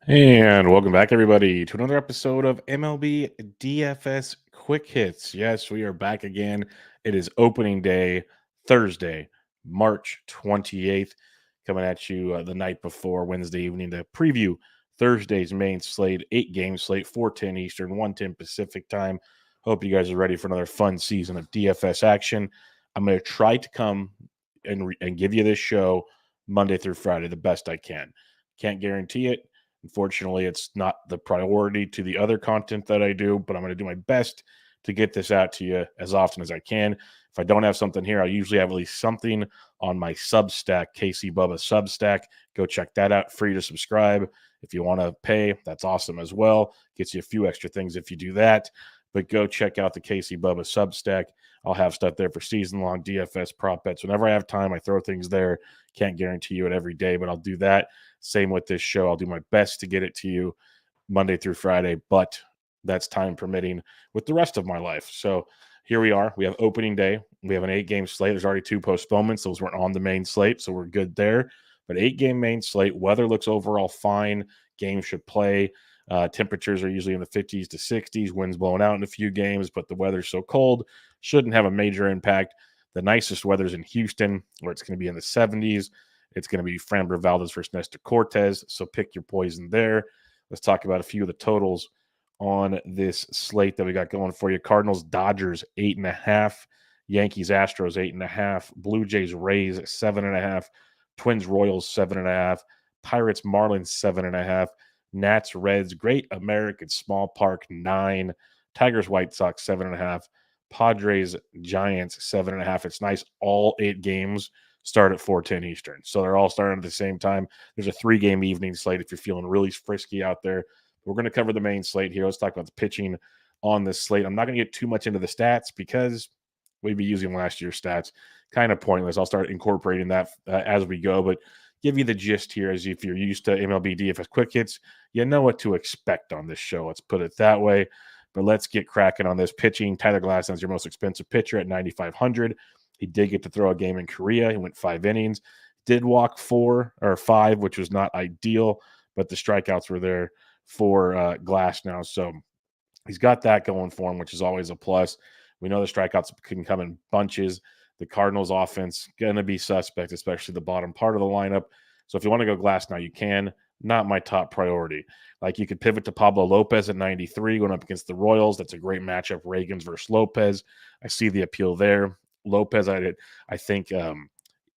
And welcome back, everybody, to another episode of MLB DFS Quick Hits. Yes, we are back again. It is opening day, Thursday, March 28th, coming at you the night before Wednesday evening to preview Thursday's main slate, 8-game slate, 4:10 Eastern, 1:10 Pacific time. Hope you guys are ready for another fun season of DFS action. I'm going to try to come and give you this show Monday through Friday the best I can. Can't guarantee it. Unfortunately, it's not the priority to the other content that I do, but I'm going to do my best to get this out to you as often as I can. If I don't have something here, I usually have at least something on my Substack, KC Bubba Substack. Go check that out. Free to subscribe. If you want to pay, that's awesome as well. Gets you a few extra things if you do that. But go check out the KC Bubba Substack. I'll have stuff there for season-long DFS prop bets. Whenever I have time, I throw things there. Can't guarantee you it every day, but I'll do that. Same with this show. I'll do my best to get it to you Monday through Friday, but that's time permitting with the rest of my life. So here we are. We have opening day. We have an 8-game slate. There's already 2 postponements. Those weren't on the main slate, so we're good there. But 8-game main slate. Weather looks overall fine. Games should play. Temperatures are usually in the 50s to 60s. Winds blowing out in a few games, but the weather's so cold, shouldn't have a major impact. The nicest weather's in Houston, where it's going to be in the 70s. It's going to be Framber Valdez versus Nestor Cortez, so pick your poison there. Let's talk about a few of the totals on this slate that we got going for you. Cardinals, Dodgers, 8.5. Yankees, Astros, 8.5. Blue Jays, Rays, 7.5. Twins, Royals, 7.5. Pirates, Marlins, 7.5. Nats, Reds, Great American Small Park, 9. Tigers, White Sox, 7.5. Padres, Giants, 7.5. It's nice. All 8 games start at 4:10 Eastern. So they're all starting at the same time. There's a 3-game evening slate if you're feeling really frisky out there. We're going to cover the main slate here. Let's talk about the pitching on this slate. I'm not going to get too much into the stats because we'd be using last year's stats. Kind of pointless. I'll start incorporating that as we go, but give you the gist here as if you're used to MLB DFS Quick Hits, you know what to expect on this show. Let's put it that way. But let's get cracking on this pitching. Tyler Glasnow's your most expensive pitcher at 9,500. He did get to throw a game in Korea. He went 5 innings, did walk 4 or 5, which was not ideal, but the strikeouts were there for Glasnow. So he's got that going for him, which is always a plus. We know the strikeouts can come in bunches. The Cardinals offense going to be suspect, especially the bottom part of the lineup. So if you want to go Glasnow, you can. Not my top priority. Like you could pivot to Pablo Lopez at 93 going up against the Royals. That's a great matchup. Reagans versus Lopez. I see the appeal there. Lopez, I think,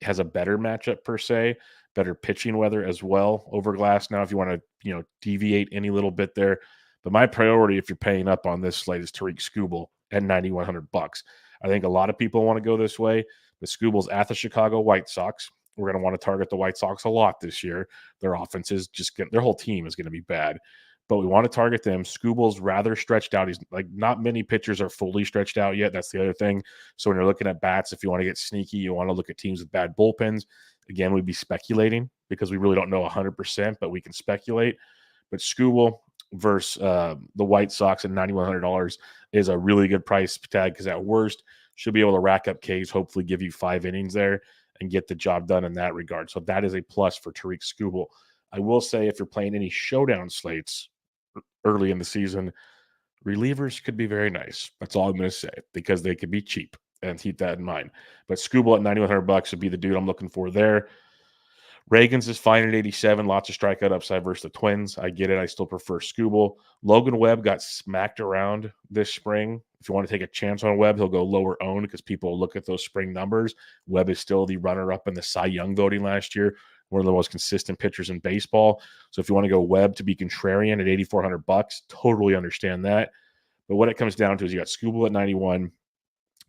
has a better matchup per se, better pitching weather as well over Glasnow. If you want to, deviate any little bit there, but my priority, if you're paying up on this slate, is Tariq Skubal at $9,100. I think a lot of people want to go this way, but Skubal's at the Chicago White Sox. We're going to want to target the White Sox a lot this year. Their offense is their whole team is going to be bad, but we want to target them. Skubal's rather stretched out. He's like not many pitchers are fully stretched out yet. That's the other thing. So when you're looking at bats, if you want to get sneaky, you want to look at teams with bad bullpens. Again, we'd be speculating because we really don't know 100%, but we can speculate. But Skubal versus the White Sox at $9,100 is a really good price tag because at worst, should be able to rack up Ks, hopefully give you 5 innings there and get the job done in that regard. So that is a plus for Tariq Skubal. I will say if you're playing any showdown slates early in the season, relievers could be very nice. That's all I'm going to say because they could be cheap and keep that in mind. But Skubal at $9,100 would be the dude I'm looking for there. Reagans is fine at 87. Lots of strikeout upside versus the Twins. I get it. I still prefer Skubal. Logan Webb got smacked around this spring. If you want to take a chance on Webb, he'll go lower owned because people look at those spring numbers. Webb is still the runner-up in the Cy Young voting last year, one of the most consistent pitchers in baseball. So if you want to go Webb to be contrarian at $8,400, totally understand that. But what it comes down to is you got Skubal at 91,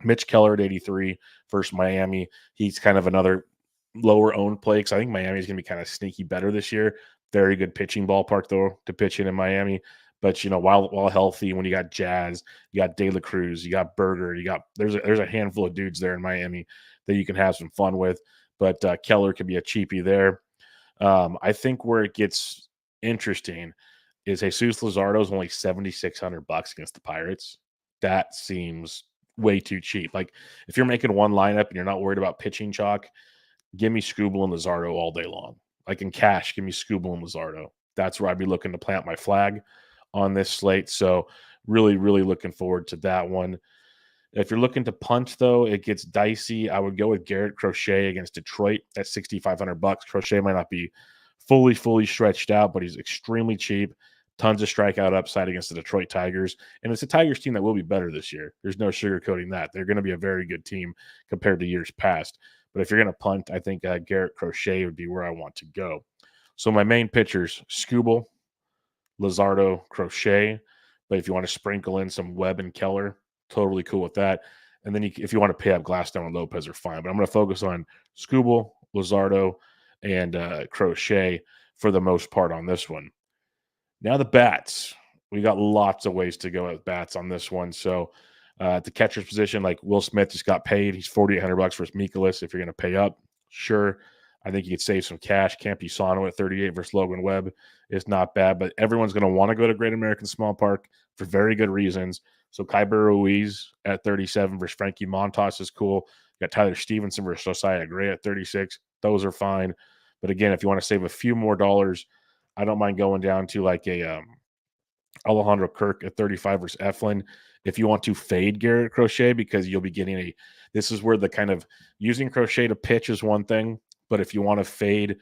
Mitch Keller at 83 versus Miami. He's kind of another lower owned play because I think Miami is going to be kind of sneaky better this year. Very good pitching ballpark though to pitch in Miami. But while healthy, when you got Jazz, you got De La Cruz, you got Berger, there's a handful of dudes there in Miami that you can have some fun with. But Keller could be a cheapie there. I think where it gets interesting is Jesus Luzardo is only $7,600 against the Pirates. That seems way too cheap. Like if you're making one lineup and you're not worried about pitching chalk, give me Skubal and Luzardo all day long. Like in cash, give me Skubal and Luzardo. That's where I'd be looking to plant my flag on this slate. So really, really looking forward to that one. If you're looking to punt, though, it gets dicey. I would go with Garrett Crochet against Detroit at $6,500. Crochet might not be fully stretched out, but he's extremely cheap. Tons of strikeout upside against the Detroit Tigers. And it's a Tigers team that will be better this year. There's no sugarcoating that. They're going to be a very good team compared to years past. But if you're going to punt, I think Garrett Crochet would be where I want to go. So my main pitchers, Skubal, Luzardo, Crochet. But if you want to sprinkle in some Webb and Keller, totally cool with that. And then if you want to pay up Glasnow and Lopez are fine. But I'm going to focus on Skubal, Luzardo, and Crochet for the most part on this one. Now the bats. We got lots of ways to go with bats on this one. So at the catcher's position, like Will Smith just got paid. He's $4,800 versus Mikolas. If you're going to pay up, sure. I think you could save some cash. Campusano at 38 versus Logan Webb is not bad, but everyone's going to want to go to Great American Small Park for very good reasons. So Kyber Ruiz at 37 versus Frankie Montas is cool. You got Tyler Stevenson versus Josiah Gray at 36. Those are fine. But again, if you want to save a few more dollars, I don't mind going down to like a Alejandro Kirk at 35 versus Eflin. If you want to fade Garrett Crochet, because you'll be getting this is where the kind of using Crochet to pitch is one thing. But if you want to fade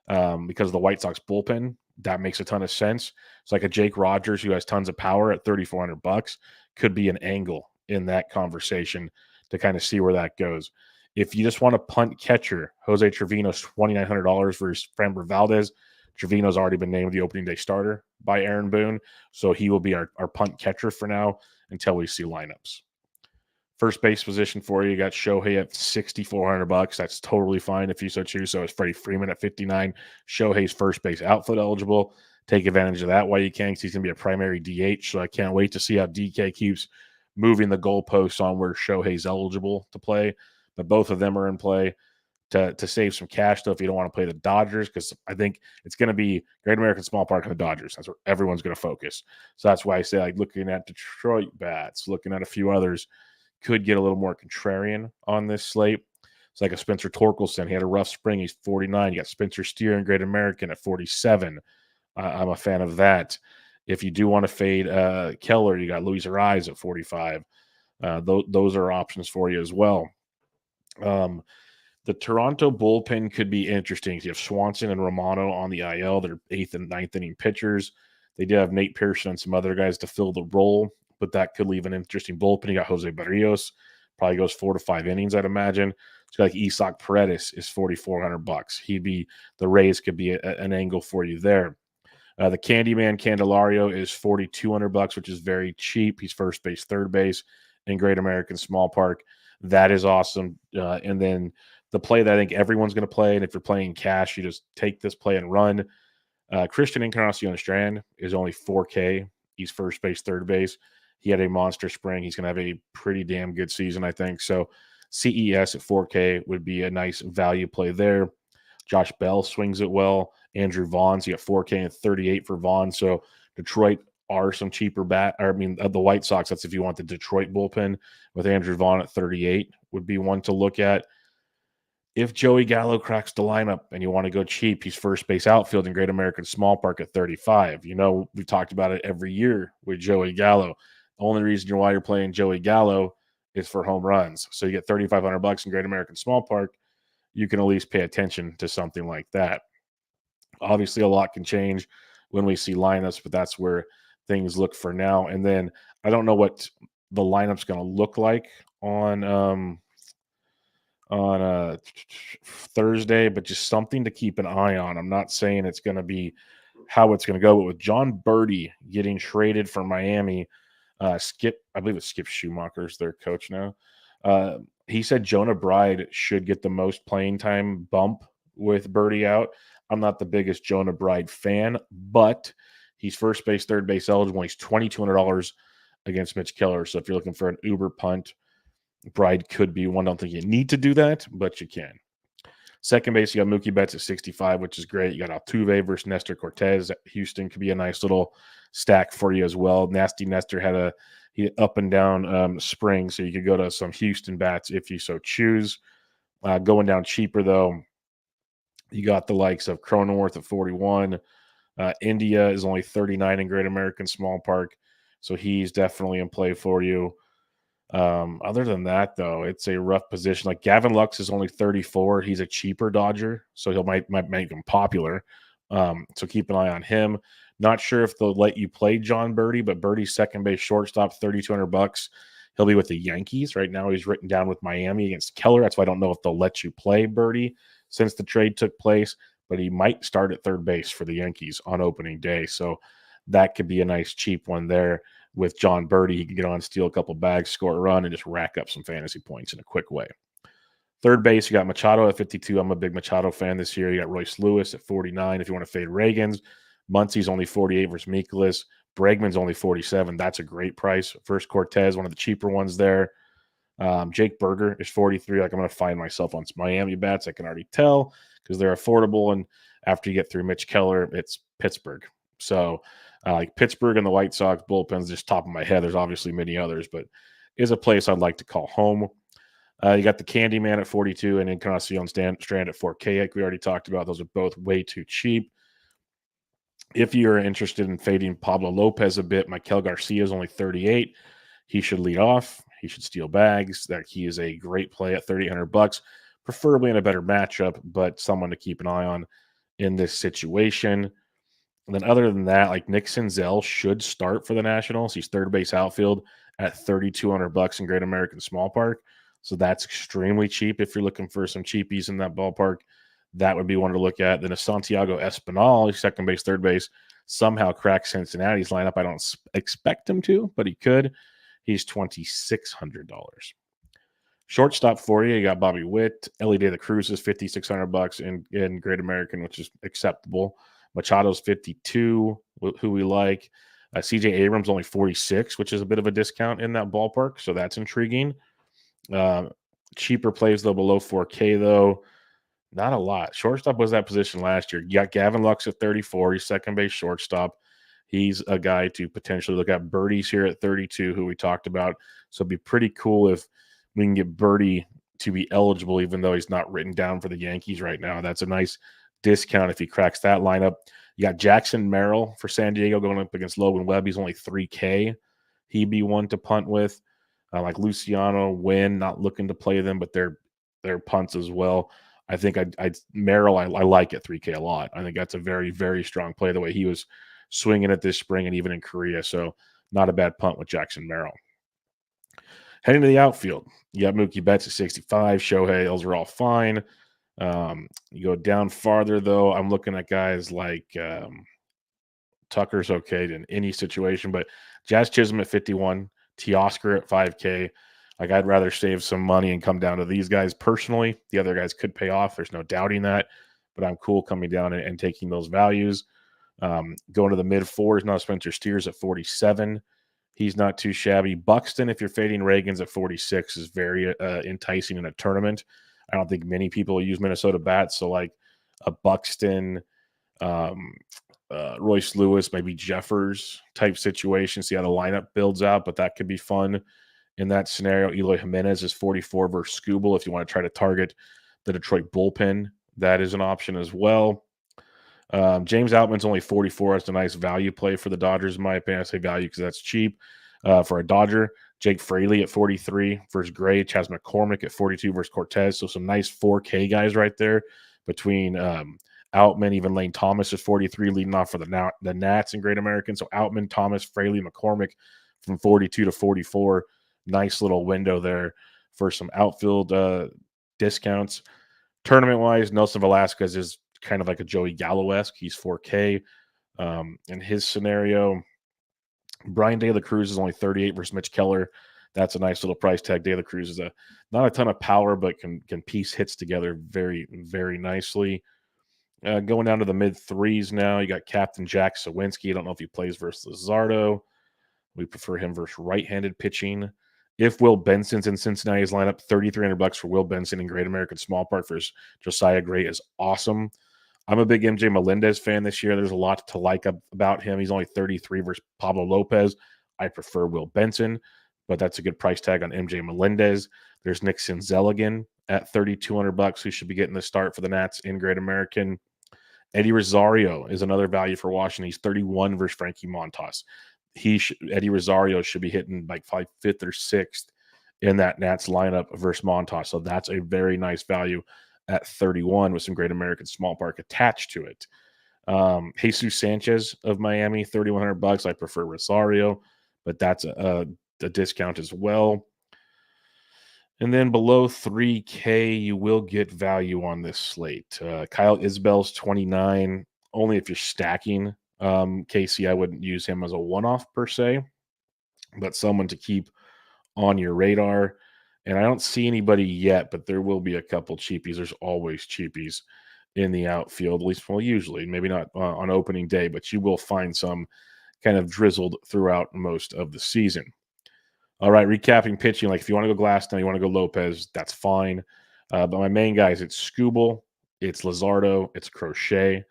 because of the White Sox bullpen, that makes a ton of sense. It's like a Jake Rogers who has tons of power at $3,400 could be an angle in that conversation to kind of see where that goes. If you just want to punt catcher, Jose Trevino's $2,900 versus Framber Valdez. Trevino's already been named the opening day starter by Aaron Boone, so he will be our punt catcher for now until we see lineups. First base position for you got Shohei at $6,400. That's totally fine if you so choose. So it's Freddie Freeman at 59. Shohei's first base outfield eligible. Take advantage of that while you can, because he's going to be a primary DH. So I can't wait to see how DK keeps moving the goalposts on where Shohei's eligible to play. But both of them are in play to save some cash, though, if you don't want to play the Dodgers, because I think it's going to be Great American Small Park and the Dodgers. That's where everyone's going to focus. So that's why I say, like, looking at Detroit bats, looking at a few others, could get a little more contrarian on this slate. It's like a Spencer Torkelson. He had a rough spring. He's 49. You got Spencer Steer and Great American at 47. I'm a fan of that. If you do want to fade Keller, you got Luis Ariz at 45. Those are options for you as well. The Toronto bullpen could be interesting. You have Swanson and Romano on the IL. They're 8th and 9th inning pitchers. They do have Nate Pearson and some other guys to fill the role, but that could leave an interesting bullpen. You got Jose Barrios, probably goes 4 to 5 innings, I'd imagine. It's like Isaac Paredes is $4,400. The Rays could be an angle for you there. The Candyman Candelario is $4,200, which is very cheap. He's first base, third base in Great American Small Park. That is awesome. And then the play that I think everyone's going to play, and if you're playing cash, you just take this play and run. Christian Encarnacion Strand is only $4K. He's first base, third base. He had a monster spring. He's going to have a pretty damn good season, I think. So CES at 4K would be a nice value play there. Josh Bell swings it well. Andrew Vaughn's, you got 4K and 38 for Vaughn. So Detroit are some cheaper the White Sox, that's if you want the Detroit bullpen with Andrew Vaughn at 38 would be one to look at. If Joey Gallo cracks the lineup and you want to go cheap, he's first base outfield in Great American Small Park at 35. You know, we've talked about it every year with Joey Gallo. The only reason why you're playing Joey Gallo is for home runs. So you get $3,500 in Great American Small Park. You can at least pay attention to something like that. Obviously, a lot can change when we see lineups, but that's where things look for now. And then I don't know what the lineup's going to look like on Thursday, but just something to keep an eye on. I'm not saying it's going to be how it's going to go, but with John Birdie getting traded from Miami, I believe it's Skip Schumacher's their coach now. He said Jonah Bride should get the most playing time bump with Birdie out. I'm not the biggest Jonah Bride fan, but he's first base, third base eligible. He's $2,200 against Mitch Keller. So if you're looking for an uber punt, Bride could be one. I don't think you need to do that, but you can. Second base, you got Mookie Betts at 65, which is great. You got Altuve versus Nestor Cortez. Houston could be a nice little stack for you as well. Nasty Nestor had a up and down spring, so you could go to some Houston bats if you so choose. Going down cheaper, though, you got the likes of Cronenworth at 41, India is only 39 in Great American Small Park, so he's definitely in play for you. Other than that, though, it's a rough position. Like Gavin Lux is only 34. He's a cheaper Dodger, so he might make him popular. So keep an eye on him. Not sure if they'll let you play John Birdie, but Birdie's second base shortstop, $3,200. He'll be with the Yankees right now. He's written down with Miami against Keller. That's why I don't know if they'll let you play Birdie since the trade took place. But he might start at third base for the Yankees on opening day, so that could be a nice cheap one there. With John Birdie, he can get on, steal a couple bags, score a run, and just rack up some fantasy points in a quick way. Third base, you got Machado at 52. I'm a big Machado fan this year. You got Royce Lewis at 49 if you want to fade Reagans. Muncie's only 48 versus Mikolas. Bregman's only 47. That's a great price. First Cortez, one of the cheaper ones there. Jake Berger is 43. Like I'm going to find myself on some Miami bats. I can already tell because they're affordable. And after you get through Mitch Keller, it's Pittsburgh. So like Pittsburgh and the White Sox bullpens, just top of my head. There's obviously many others, but is a place I'd like to call home. You got the Candyman at 42 and Encarnacion Strand at 4K. Like we already talked about, those are both way too cheap. If you're interested in fading Pablo Lopez a bit, Mikel Garcia is only 38. He should lead off. He should steal bags. That he is a great play at $3,800, preferably in a better matchup, but someone to keep an eye on in this situation. And then other than that, like Nick Senzel should start for the Nationals. He's third base outfield at $3,200 in Great American Small Park. So that's extremely cheap if you're looking for some cheapies in that ballpark. That would be one to look at. Then a Santiago Espinal, second base, third base, somehow cracked Cincinnati's lineup. I don't expect him to, but he could. He's $2,600. Shortstop for you got Bobby Witt. Ellie De La Cruz is $5,600 in Great American, which is acceptable. Machado's 52, who we like. CJ Abrams only 46, which is a bit of a discount in that ballpark, so that's intriguing. Cheaper plays, though, below 4K, though. Not a lot. Shortstop was that position last year. You got Gavin Lux at 34. He's second base shortstop. He's a guy to potentially look at. Birdie's here at 32, who we talked about. So it'd be pretty cool if we can get Birdie to be eligible, even though he's not written down for the Yankees right now. That's a nice discount if he cracks that lineup. You got Jackson Merrill for San Diego going up against Logan Webb. He's only 3K. He'd be one to punt with. Like Luciano, Wynn, not looking to play them, but they're punts as well. I think Merrill, I like at 3K a lot. I think that's a very, very strong play the way he was swinging it this spring and even in Korea. So not a bad punt with Jackson Merrill. Heading to the outfield, you got Mookie Betts at 65. Shohei, those are all fine. You go down farther, though, I'm looking at guys like Tucker's okay in any situation, but Jazz Chisholm at 51, Teoscar at 5K. Like I'd rather save some money and come down to these guys personally. The other guys could pay off. There's no doubting that, but I'm cool coming down and taking those values. Going to the mid fours now. Spencer Steers at 47. He's not too shabby. Buxton, if you're fading Reagans at 46, is very enticing in a tournament. I don't think many people use Minnesota bats. So like a Buxton, Royce Lewis, maybe Jeffers type situation. See how the lineup builds out, but that could be fun in that scenario. Eloy Jimenez is 44 versus Skubal. If you want to try to target the Detroit bullpen, that is an option as well. James Outman's only 44. That's a nice value play for the Dodgers, in my opinion. I say value because that's cheap for a Dodger. Jake Fraley at 43 versus Gray. Chas McCormick at 42 versus Cortez. So some nice 4K guys right there between Outman. Even Lane Thomas is 43, leading off for the Nats in Great American. So Outman, Thomas, Fraley, McCormick from 42 to 44. Nice little window there for some outfield discounts. Tournament-wise, Nelson Velasquez is kind of like a Joey Gallo-esque. He's 4K in his scenario. Brian De La Cruz is only 38 versus Mitch Keller. That's a nice little price tag. De La Cruz is not a ton of power, but can piece hits together very, very nicely. Going down to the mid threes now, you got Captain Jack Sawinski. I don't know if he plays versus Luzardo. We prefer him versus right-handed pitching. If Will Benson's in Cincinnati's lineup, $3,300 for Will Benson in Great American Small Park versus Josiah Gray is awesome. I'm a big MJ Melendez fan this year. There's a lot to like about him. He's only 33 versus Pablo Lopez. I prefer Will Benson, but that's a good price tag on MJ Melendez. There's Nick Senzel again at $3,200, who should be getting the start for the Nats in Great American. Eddie Rosario is another value for Washington. He's 31 versus Frankie Montas. Eddie Rosario should be hitting like 5th or 6th in that Nats lineup versus Montas. So that's a very nice value at 31 with some Great American Small Park attached to it. Jesus Sanchez of Miami, $3,100. I prefer Rosario, but that's a discount as well. And then below 3K, you will get value on this slate. Kyle Isbell's 29, only if you're stacking. Casey, I wouldn't use him as a one-off per se, but someone to keep on your radar. And I don't see anybody yet, but there will be a couple cheapies. There's always cheapies in the outfield, at least, well, usually, maybe not on opening day, but you will find some kind of drizzled throughout most of the season. All right, recapping pitching. Like if you want to go Glasnow, you want to go Lopez, that's fine. But my main guys, it's Skubal, it's Luzardo, it's Crochet.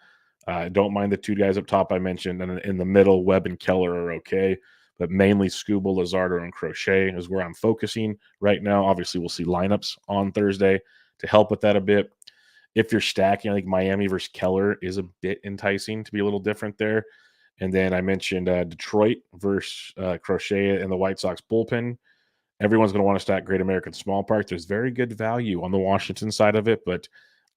Don't mind the two guys up top I mentioned, and in the middle, Webb and Keller are okay. But mainly Skubal, Luzardo, and Crochet is where I'm focusing right now. Obviously, we'll see lineups on Thursday to help with that a bit. If you're stacking, I think Miami versus Keller is a bit enticing to be a little different there. And then I mentioned Detroit versus Crochet and the White Sox bullpen. Everyone's going to want to stack Great American Small Park. There's very good value on the Washington side of it, but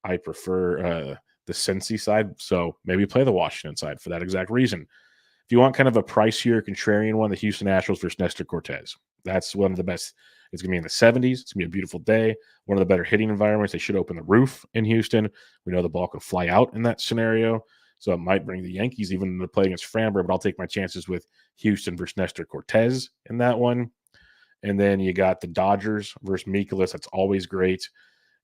I prefer the Cincy side. So maybe play the Washington side for that exact reason. If you want kind of a pricier, contrarian one, the Houston Astros versus Nestor Cortez. That's one of the best. It's going to be in the 70s. It's going to be a beautiful day. One of the better hitting environments. They should open the roof in Houston. We know the ball can fly out in that scenario. So it might bring the Yankees even into play against Framber, but I'll take my chances with Houston versus Nestor Cortez in that one. And then you got the Dodgers versus Mikolas. That's always great.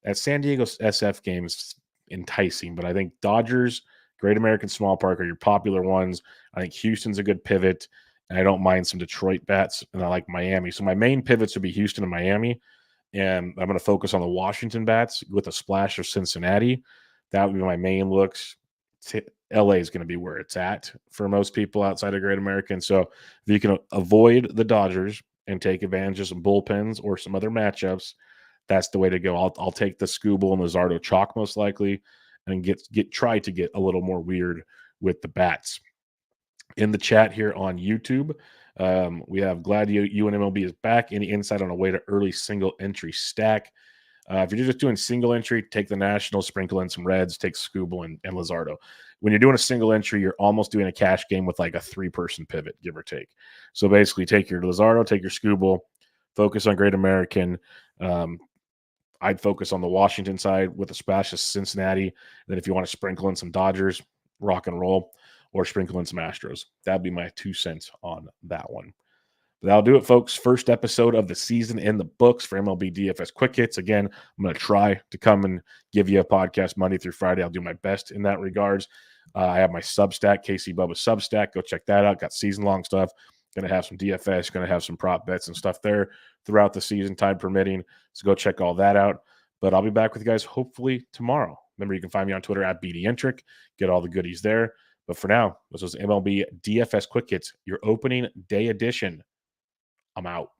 That San Diego SF game is enticing, but I think Dodgers, Great American Small Park are your popular ones. I think Houston's a good pivot, and I don't mind some Detroit bats, and I like Miami. So my main pivots would be Houston and Miami, and I'm going to focus on the Washington bats with a splash of Cincinnati. That would be my main looks. LA is going to be where it's at for most people outside of Great American. So if you can avoid the Dodgers and take advantage of some bullpens or some other matchups, that's the way to go. I'll take the Skubal and Luzardo chalk most likely, and try to get a little more weird with the bats. In the chat here on YouTube, we have glad you and MLB is back. Any insight on a way to early single entry stack? If you're just doing single entry, take the Nationals, sprinkle in some Reds, take Skubal and Luzardo. When you're doing a single entry, you're almost doing a cash game with like a 3-person pivot, give or take. So basically, take your Luzardo, take your Skubal, focus on Great American. I'd focus on the Washington side with a splash of Cincinnati. Then if you want to sprinkle in some Dodgers, rock and roll, or sprinkle in some Astros. That'd be my 2 cents on that one. But that'll do it, folks. First episode of the season in the books for MLB DFS Quick Hits. Again, I'm going to try to come and give you a podcast Monday through Friday. I'll do my best in that regards. I have my Substack, Casey Bubba Substack. Go check that out. Got season-long stuff. Going to have some DFS. Going to have some prop bets and stuff there throughout the season, time permitting. So go check all that out. But I'll be back with you guys hopefully tomorrow. Remember, you can find me on Twitter at BDentric. Get all the goodies there. But for now, this was MLB DFS Quick Hits, your opening day edition. I'm out.